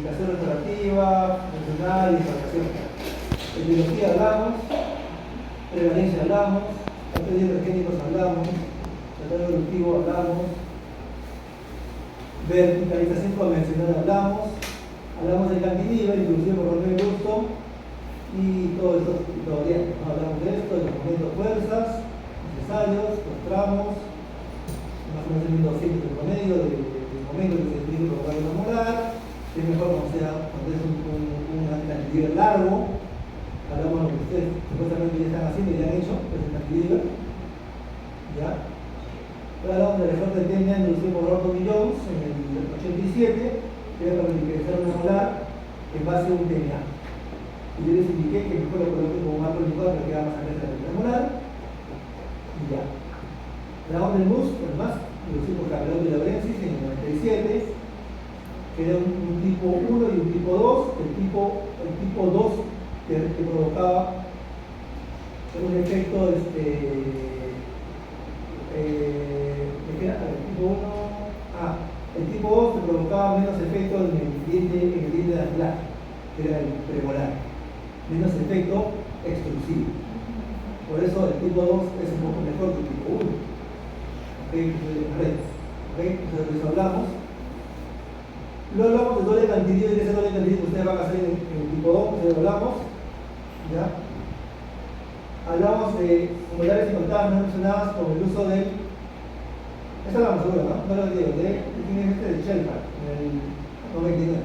planificación restaurativa, funcional y fabricación. En biología hablamos, prevalencia hablamos, patógenos hipergénicos hablamos, tratado evolutivo hablamos, verticalización convencional hablamos del cantilever, introducido por Romeo Gusto, y todo esto todavía no hablamos de esto, de los momentos fuerzas, necesarios, los tramos, más o menos el 1200 de promedio, del momento que se define por radio molar, que es mejor cuando es un cantilever largo. Hablamos de lo que ustedes supuestamente ya están haciendo y ya han hecho, que es el cantilever. ¿Ya? Ahora hablamos del resorte de TNA introducido por Orton y Jones en el 87, que era para verticalizar una molar en base a un TNA. Y yo les indiqué que mejor lo coloqué como marco licuado para que quede más cerca de la molar. Y ya. Hablamos del MUS, además, introducido por Capelón de Laurensis en el 97, que era un tipo 1 y un tipo 2. El tipo 2 que provocaba un efecto el tipo 2 que provocaba menos efecto en el diente de anclaje, que era el premolar, menos efecto extrusivo. Por eso el tipo 2 es un poco mejor que el tipo 1. Entonces de eso hablamos. Luego hablamos de doble cantilever, y ese doble cantilever que ustedes van a hacer en el tipo 2, ustedes hablamos. ¿Ya? Hablamos de modalidades y contadas no mencionadas con el uso del. Esta la vamos a ver, ¿no? No lo digo, de Shelfar, en el 99.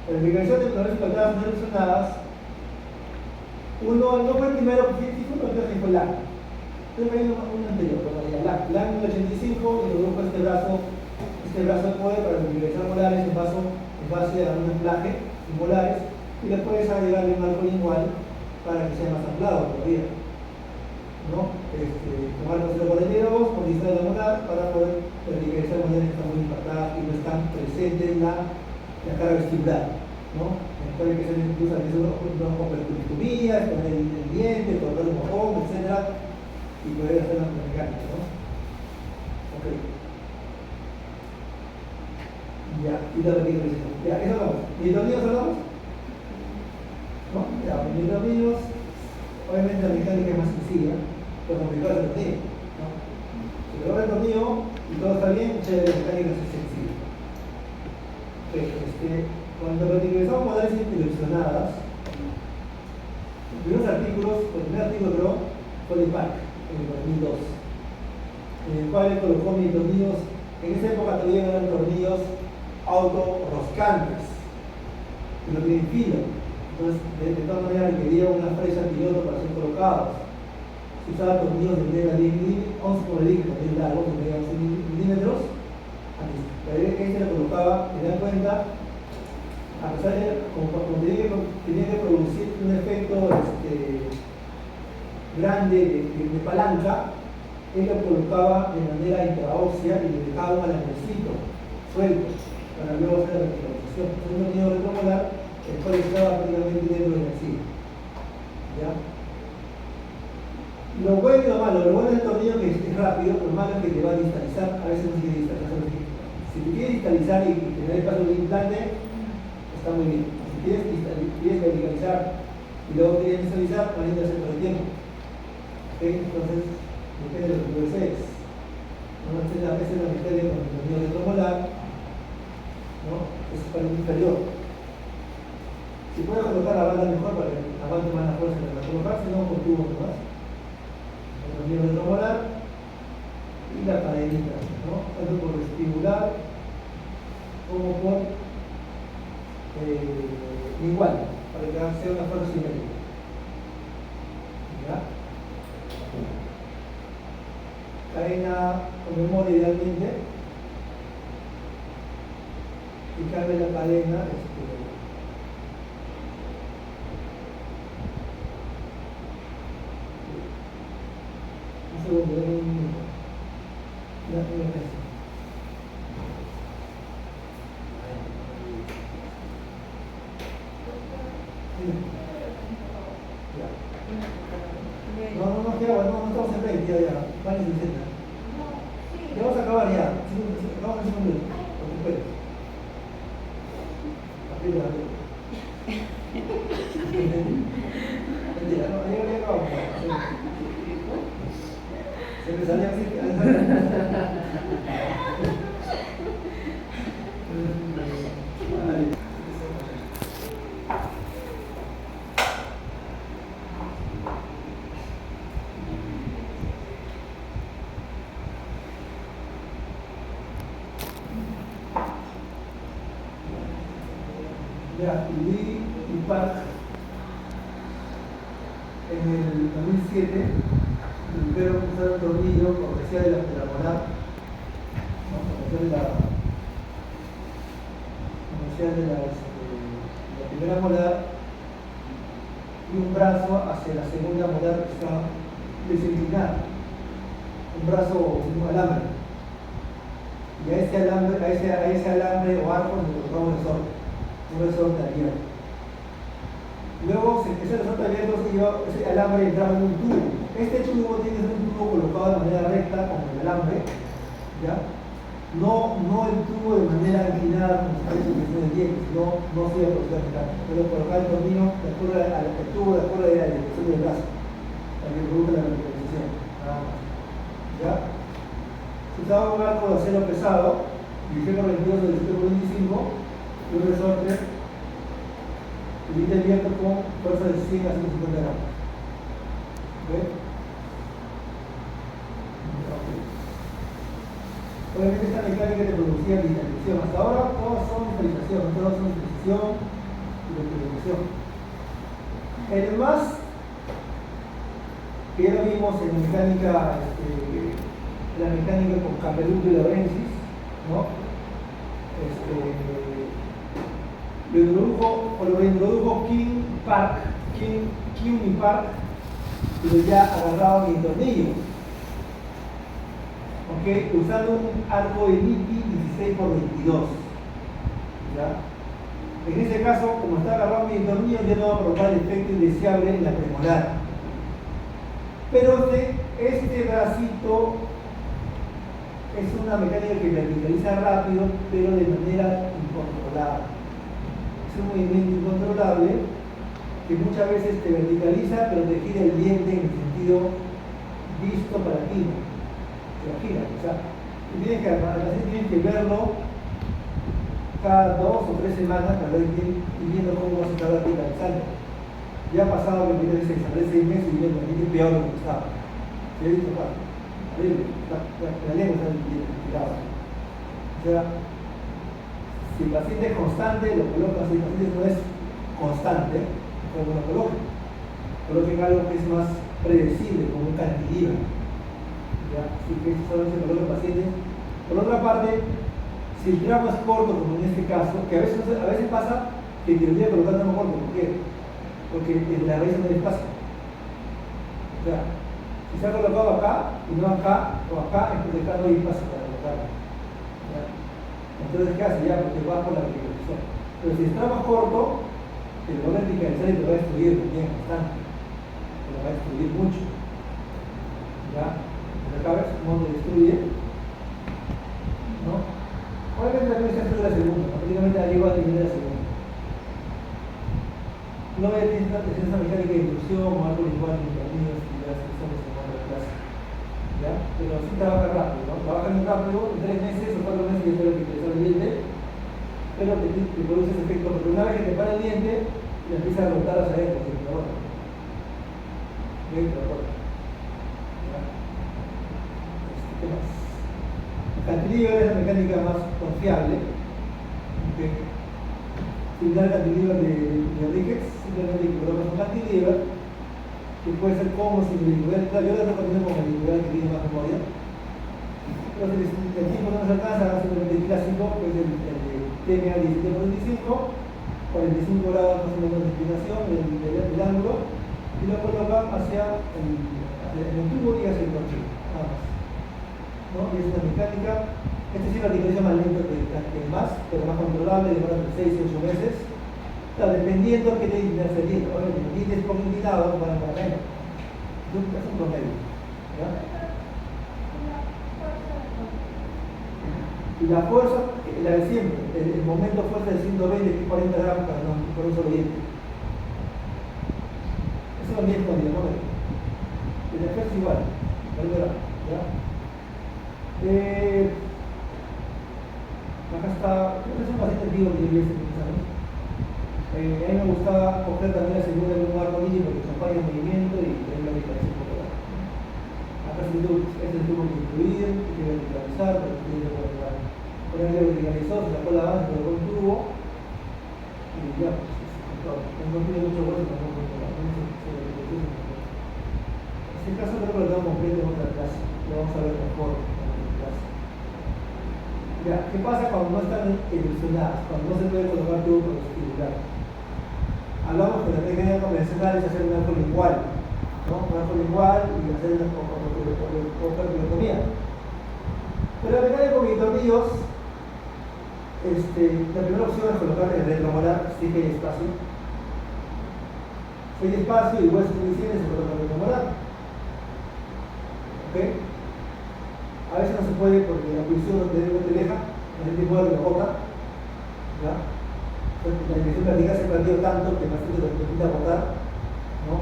La verificación de modalidades y contadas no mencionadas, uno no fue el primero, sí fue el que fue LAC. Entonces hay un anterior, LAC en el 85 introdujo este brazo de poder para verificar molares en base a un anclaje en molares, y después agregarle un marco lingual para que sea más amplado todavía, ¿no? Tomar los 0,42 por lista de la molar para poder verificar molares que están muy impactadas y no están presentes en la cara vestibular, ¿no? Puede que se les incluso a veces unos con percubitomías, con el diente, cortar un mojón, etc. Y poder hacer la mecánica, ¿no? Ok. Ya, y la repetición. Ya, eso hablamos. ¿Y los niños hablamos? ¿No? Ya, y los niños, obviamente la mecánica es más sencilla, pero complicada es el tornillo, ¿no? Si logra el tornillo y todo está bien, la mecánica es sencilla. Cuando reutilizamos modalidades seleccionadas, los primeros artículos, el primer artículo creo, fue de Park, en el 2002, en el cual él colocó mis tornillos. En esa época todavía no eran tornillos autorroscantes, que no tienen filo. Entonces, de todas maneras, requería una fresa piloto para ser colocados. Se usaban tornillos de medida 10 mm, 11 por el que también largos, de medida 11 milímetros. Pero este lo colocaba, te dan cuenta, a pesar de como tenía que producir un efecto grande de palanca, él lo colocaba de manera intraósea y le dejaba un alambricito suelto para luego hacer la verticalización. Entonces, un tornillo retromolar, el cual estaba prácticamente dentro de la silla. ¿Ya? Lo bueno y lo malo. Lo bueno del tornillo es que es rápido, lo malo es que te va a distalizar. A veces no se quiere distalizar. Si te quieres distalizar y tener el paso de implante, está muy bien. Si quieres verticalizar y luego quieres distalizar, van a ir a hacer todo el tiempo. Entonces, depende de lo que tú desees. A veces la mejor con el tornillo retromolar, ¿no? Es para el inferior. Si puedes colocar la banda mejor para que aguante más la fuerza que la colocar, si no, con tubos nomás. El tornillo retromolar y la cadenita, ¿no? Tanto por vestibular como por igual, para que sea una fuerza simétrica. ¿Ya? Cadena con memoria idealmente, y cambia la cadena un segundo, un minuto. No, estamos en 20 ya, vale 60. Ya vamos a acabar ya, vamos a hacer un minuto, porque puedes. Mentira, no, ahí había acabado. Se me salía así. Ya, Lee y Park en el 2007 recuperaron un tornillo comercial de la molar, ¿no? Comercial de la primera molar y un brazo hacia la segunda molar que está desinclinada, un brazo, un alambre, y a ese alambre o arco se le colocaba un resorte abierto. Luego, ese resorte abierto ese alambre entraba en un tubo. Este tubo tiene que ser un tubo colocado de manera recta con el alambre, ¿ya? No el tubo de manera inclinada como se parece que es el diente, sino no sigue la posición mecánica. Pero colocar el tornillo de acuerdo al tubo, de acuerdo a la dirección del brazo, para que produzca la verticalización, nada más. ¿Ya? Se usaba un arco de acero pesado, 18 por 22 o 18 por 25, y un resorte abierto con fuerza de 100 a 150 gramos. ¿Okay? Obviamente esta mecánica te producía digitalización. Hasta ahora todas son digitalización, todas son digitalización y digitalización. El más que ya lo vimos en la mecánica con Caperuto y Lorenzis, ¿no? Lo introdujo King y Park, pero ya agarraban el tornillo, ¿okay? Usando un arco de Nippy 16 por 22, ¿ya? En ese caso, como está agarrado mi tornillo, ya no va a provocar el efecto indeseable en la premolar. Pero este bracito es una mecánica que verticaliza rápido, pero de manera incontrolable. Es un movimiento incontrolable que muchas veces te verticaliza, pero te gira el diente en el sentido visto para ti. Te lo gira. O sea, tienes que verlo cada 2 o 3 semanas para ir viendo cómo vas a estar verticalizando. Ya ha pasado que tienes que saber 6 meses y viendo el diente peor de lo que estaba. ¿Se ha visto acá? La lengua está tirada. O sea, si el paciente es constante, lo coloca. Si el paciente no es constante, como lo coloquen. Coloquen algo que es más predecible, como un cantilever. Así que eso solo se coloca en pacientes. Por otra parte, si el tramo es corto, como en este caso, que a veces pasa que te debería colocar tramo corto. ¿Por qué? Porque en la raíz no hay espacio. O sea, si se ha colocado acá y no acá o acá, es porque acá no hay espacio para colocarlo. Entonces, ¿qué hace? Ya, porque va por la verticalización. Pero si está más corto, te lo va a verticalizar y te va a destruir también bastante. Te lo va a destruir mucho. ¿Ya? Pero acá ves cómo te destruye. ¿No? Obviamente también está haciendo la segunda. Prácticamente la llevo a eliminar la segunda. No voy a tener esa mecánica de inclusión o algo igual en caminos y las personas en otra clase. ¿Ya? Pero sí trabaja rápido, ¿no? Trabaja muy rápido, en 3 meses o 4 meses ya espero que te sale el diente, pero te produce ese efecto, porque una vez que te para el diente, le empieza a rotar hacia adentro, se te rota. Bien, te rota. ¿Qué más? El cantilever es la mecánica más confiable. ¿Okay? Similar al cantilever de Ricketts, simplemente colocas un cantilever que puede ser como sin individual. Claro, yo lo recomiendo como individual que tiene más memoria. Pero si el tiempo no nos alcanza, simplemente el clásico, que es el de TMA 1745, 45 grados más o menos de inclinación del ángulo, y lo colocan hacia el tubo y hacia el tornillo, nada más. ¿No? Y es una mecánica. Este sí verticaliza más lento que el más, pero más controlable, demora 6 o 8 meses. Claro, dependiendo que te inclinas el diente. Ahora, si el diente es poco inclinado, van a para menos. Es un promedio. ¿Ya? La fuerza, la de siempre, el momento fuerza de 120, que es 40 gramos para no, por un solo diente. Eso también es con dinamómetro. El efecto es igual, ¿verdad? ¿Ya? Acá está, creo que es un paciente antiguo que yo vi ese pensamiento. A mí me gustaba coger también la segunda de un arco mínimo que acompaña el movimiento y tener la diferencia popular. Acá se tuvo que incluir, se tiene que verticalizar, pero se tiene que verticalizar. Por ejemplo, verticalizó, se sacó la base, se colocó un tubo y ya, pues no tiene mucho hueso, tampoco se verticalizó. En este caso creo que lo tengo completo en otra clase, lo vamos a ver mejor en otra clase. Ya, ¿qué pasa cuando no están ilusionadas? Cuando no se puede colocar tubo con vestibular. Hablamos que la técnica convencional es hacer un arco lingual, ¿no? Un arco lingual y hacer una operculoctomía. Pero la mecánica con tornillos, la primera opción es colocar el retromolar si hay espacio. Si hay espacio y hueso suficiente, se coloca el retromolar. ¿Ok? A veces no se puede porque la posición no te deja, la gente mueve la boca. ¿Ya? La dirección vertical se perdió tanto que el paciente lo necesita botar, ¿no?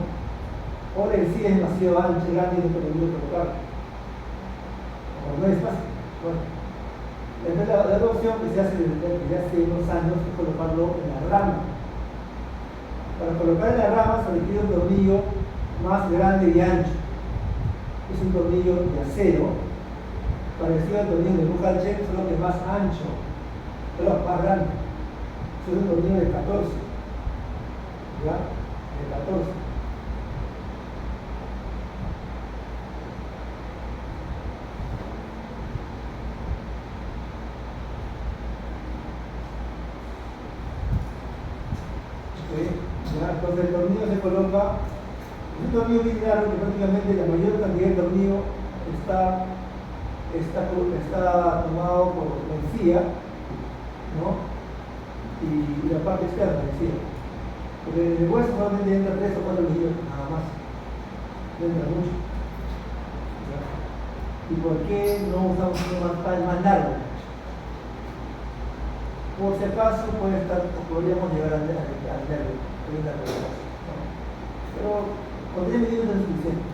O en sí es demasiado ancho, grande y no te permite colocar. O no hay espacio. Bueno, la otra opción que se hace desde hace unos años es colocarlo en la rama. Para colocar en la rama se requiere un tornillo más grande y ancho. Es un tornillo de acero, parecido al tornillo de Buchalcheck, solo que más ancho, pero más grande. Es un tornillo de 14, ¿ya? De 14. ¿Ya? Entonces el tornillo se coloca, es un tornillo bien largo que prácticamente la mayor cantidad de tornillo está tomado por la encía, ¿no? Y la parte externa, decía. Porque en el hueso solamente entra 3 o 4 milímetros, nada más. No entra mucho. ¿Ya? ¿Y por qué no usamos uno más largo? Por si acaso podríamos llegar al nervio, ¿no? Pero con 10 milímetros es suficiente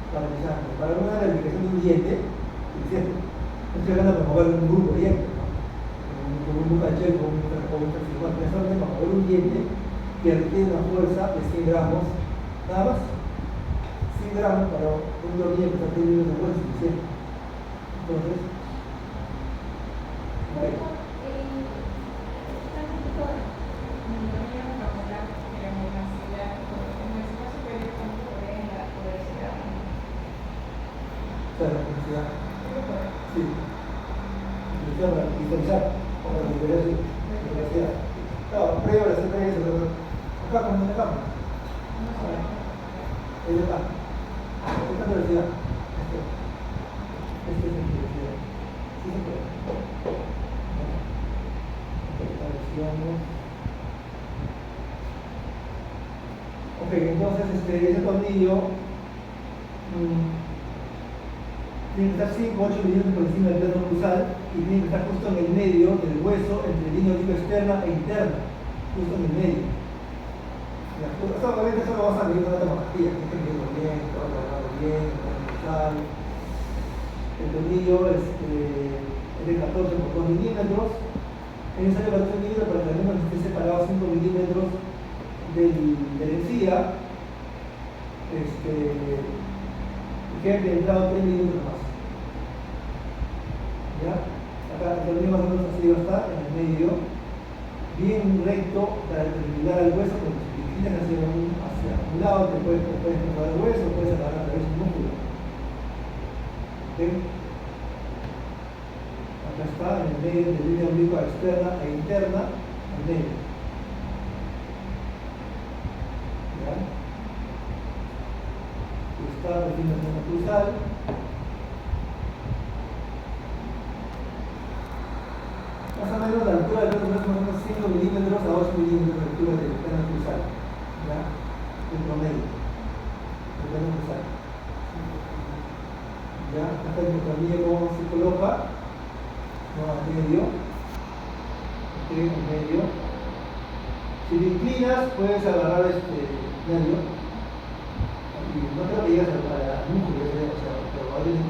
para una replicación de un diente, suficiente. No estoy hablando de mover un grupo de dientes, ¿no? Con un Buchalcheck o un 350, es solamente para mover un diente que requiere una fuerza de 100 gramos, nada más. 100 gramos para un tornillo que está teniendo una fuerza suficiente. Entonces, okay. La necesidad. Sí. Necesidad para diferenciar o para diferenciar. Claro, previo a la CPS, acá como en la cama. Ahí está. Esta velocidad. Este es la velocidad. Sí se puede. Ok, entonces ese tornillo tiene que estar 5 o 8 milímetros por encima del plano cruzal y tiene que estar justo en el medio del hueso entre línea oliva externa e interna, justo en el medio. Esto obviamente eso lo vas a medir con una tomografía, tienes que medirlo bien, trabajarlo bien, cruzal. El tornillo es de 14 por 2 milímetros. Es necesario 14 milímetros para que la lengua esté separado 5 milímetros de la encía y quede penetrado 3 milímetros más. ¿Ya? Acá el tornillo más o menos así va a estar en el medio, bien recto para perpendicular al hueso, porque si te giras hacia un lado te puedes perforar el hueso, puedes agarrar a través del músculo. ¿Okay? Acá está en el medio de la línea obliqua externa e interna, en medio. ¿Ya? Está definiendo una cruzal. Más o menos la altura del plano es más o menos 5 milímetros a 8 milímetros de altura del plano cruzal. ¿Ya? El promedio del plano cruzal. ¿Ya? Acá el tornillo cómo se coloca. No, aquí medio. Ok, en medio. Si lo inclinas, puedes agarrar medio. Y no creo que llegues a la núcleo, pero ahí es un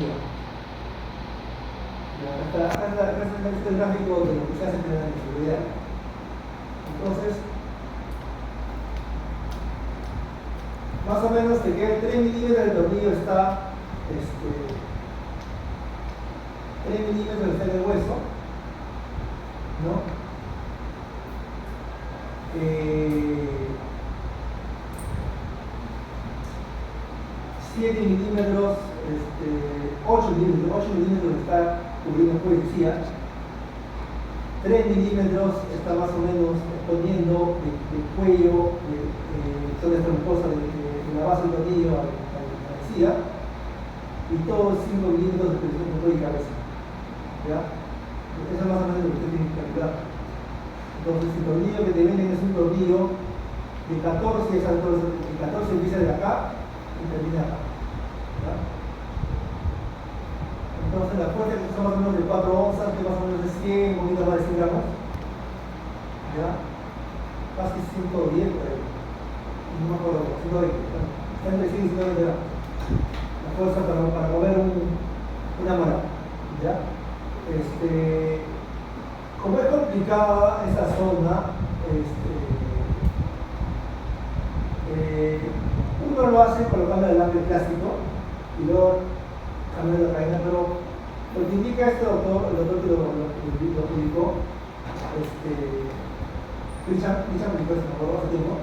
este es el gráfico de lo que se hace en la seguridad. Entonces, más o menos te queda 3 milímetros del tornillo está 3 milímetros está en el hueso, ¿no? 7 milímetros, 8 milímetros está cubriendo policía, 3 milímetros está más o menos poniendo el cuello, toda esta mucosa de la base del tornillo a la encía, y todos 5 milímetros de presión de cuello y cabeza. ¿Ya? Eso es más o menos lo que usted tiene que calcular. Entonces, el tornillo que te venden es un tornillo de 14, el 14 empieza de acá y termina acá. ¿Ya? Entonces, la fuerza que son más o menos de 4 onzas, que más o menos es 100, un poquito más de 100 gramos. ¿Ya? Casi 110 por ahí. No me acuerdo, 120. Está entre 100 y 120 gramos. La fuerza para mover una mano. ¿Ya? Como es complicada esa zona, uno lo hace colocando el alambre plástico y luego cambiando la cadena, pero lo que indica este doctor, el doctor que lo publicó, Richard publicó esto, me acuerdo hace tiempo,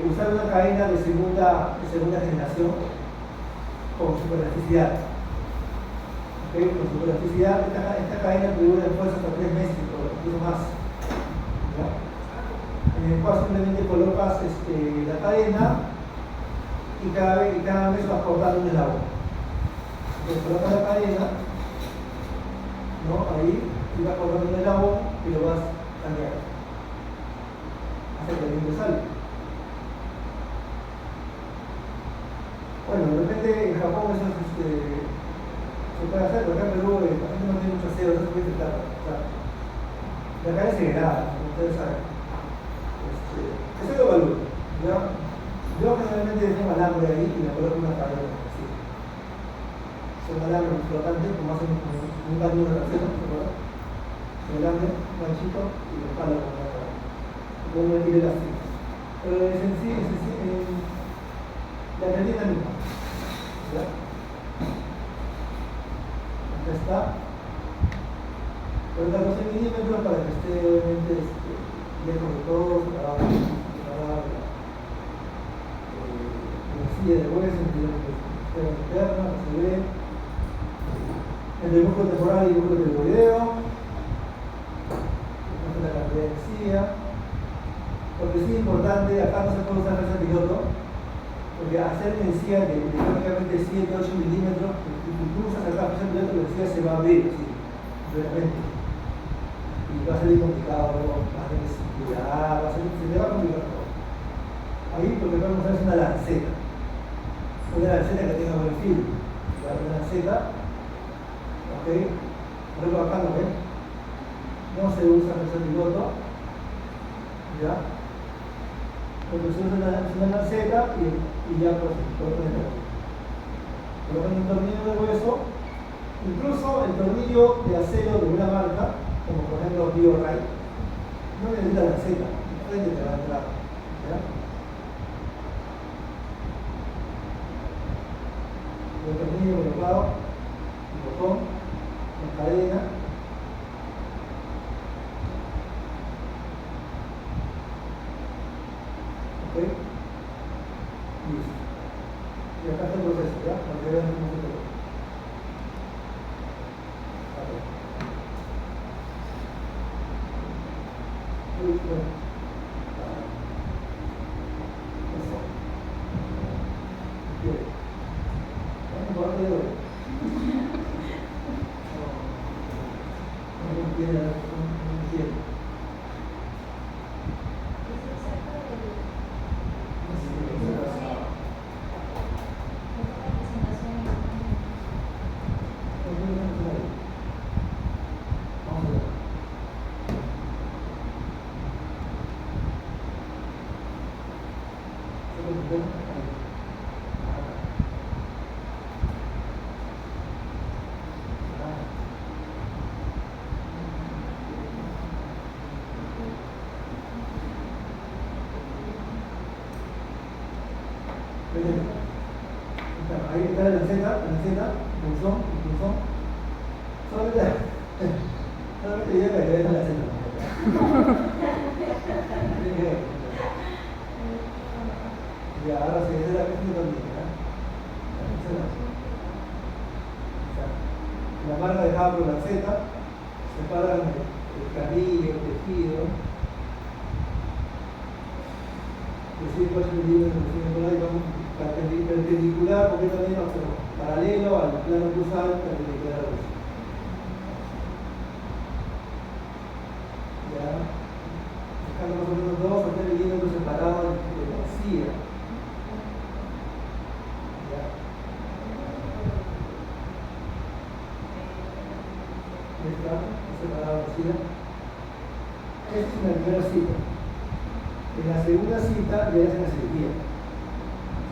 usar una cadena de segunda generación con superelasticidad. Okay, con superelasticidad, esta cadena te dura en fuerza hasta 3 meses o incluso más. ¿Ya? En el cual simplemente colocas la cadena y cada vez vas cortando un eslabón. Entonces colocas la cadena, ¿no? Ahí, y vas cortando un eslabón y lo vas cambiando hasta que el viento sale. Bueno, de repente en Japón eso se puede hacer, pero acá en Perú la gente no tiene mucho acero, no se puede intentar. O sea, la cadena es segregada, como ustedes saben. Eso lo valoro. Yo generalmente dejo un alambre ahí y le coloco una cadena. Son alambres flotantes, como hacen un camino de trasero, ¿se acuerdan? El alambre, un ganchito y lo jalo con la cadena. Como un tiro elástico. Pero la cadena misma. ¿Ya? Acá está. 12 milímetros para que esté obviamente lejos de todo, separado la silla de hueso, la interna, se ve entre el músculo temporal y el músculo tiroideo, la cantidad de silla. Lo que sí es importante, acá no se puede usar presa piloto, porque hacer una encía de prácticamente 7-8 milímetros, si tú usas acá presa piloto, la encía se va a abrir, así, realmente. Y va a salir complicado, luego vas a tener que circular, se te va a complicar todo. Ahí lo que podemos usar es una lanceta. Una lanceta que tenga buen filo. Una lanceta, ok, luego acá lo ven. No se usa presa piloto, ya. Lo que se usa es una lanceta y ya pues colocan el tornillo. Colocan un tornillo de hueso, incluso el tornillo de acero de una marca, como por ejemplo BioRay, no necesita lanceta, frente te va a entrar. ¿Ya? El tornillo colocado, el botón, la cadena. ¿Ok? Listo. Y acá está el proceso, ¿ya? Para que vean cómo se coloca. Eso. Bien. Vamos a ver. No entiendo. Ahí está la lanceta, pulsón. Solamente ya que le la lanceta. Y ahora se dice la cuestión también, la marca dejada por la lanceta, separan el canillo, el tejido. Decir cuál es el milímetro perpendicular, completamente paralelo al plano cruzado, perpendicular a la luz. Ya, dejando más o menos 2 o 3 milímetros separados de la silla. Ya. Ahí está, separado la silla. Esta es la primera cita. En la segunda cita le hacen la cirugía.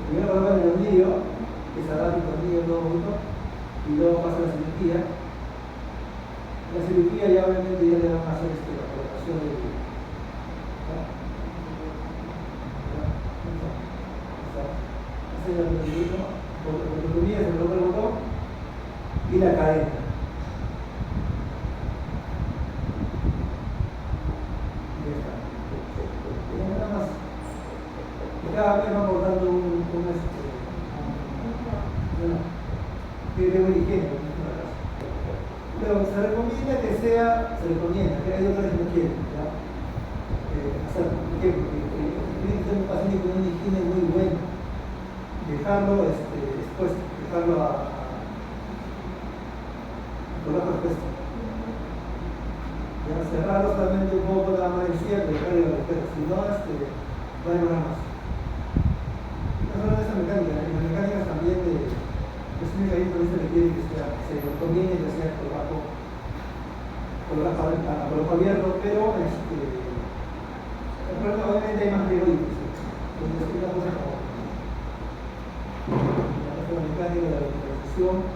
Primero colocan el tornillo, que se agarra el tornillo todo junto, y luego pasa la cirugía. La cirugía ya obviamente ya le van a hacer la colocación del video. Hacer la lobotomía, se coloca el botón y la cadena. Cada vez va aportando un higiene, pero se recomienda que hay doctores que no quieren hacer, por ejemplo, tiene que ser un paciente con una higiene muy buena, dejarlo expuesto, dejarlo a colocar expuesto, cerrarlo solamente un poco nada más el cierre, dejarlo en la espera, si no va a demorar más. No solo de esa mecánica, en las mecánicas también es un mecanismo que quiere que se conviene que sea por bajo, por abierto, pero obviamente hay más riesgo. Entonces es una cosa como la mecánica de la visualización.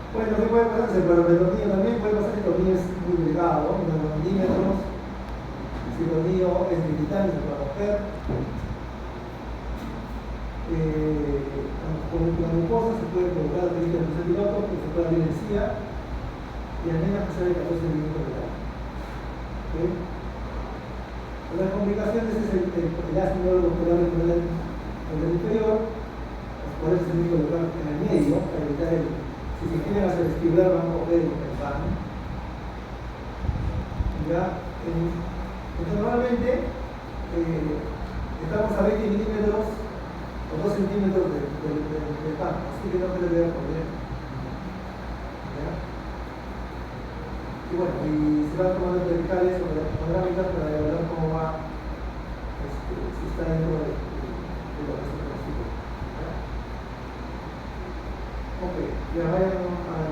Bueno, ¿qué puede pasar? El tornillo también puede pasar que el tornillo es muy delgado, unos milímetros. Si el tornillo es de titanio, se puede romper. Con la mucosa se puede colocar el pelito del piloto, que se puede abrir en silla y al menos pasar el 14 minutos de edad. Las complicaciones es el ácido muscular en el inferior, por eso se tiene que colocar en el medio para evitar si se quieren hacer vestibular van a coger el pan. Ya, entonces normalmente estamos a 20 milímetros o 2 centímetros del pan, así que no se le vea problema. Y bueno, y se van tomando verticales o panorámicas para evaluar cómo va, si está dentro de lo que se necesita. Ok, ya vayan a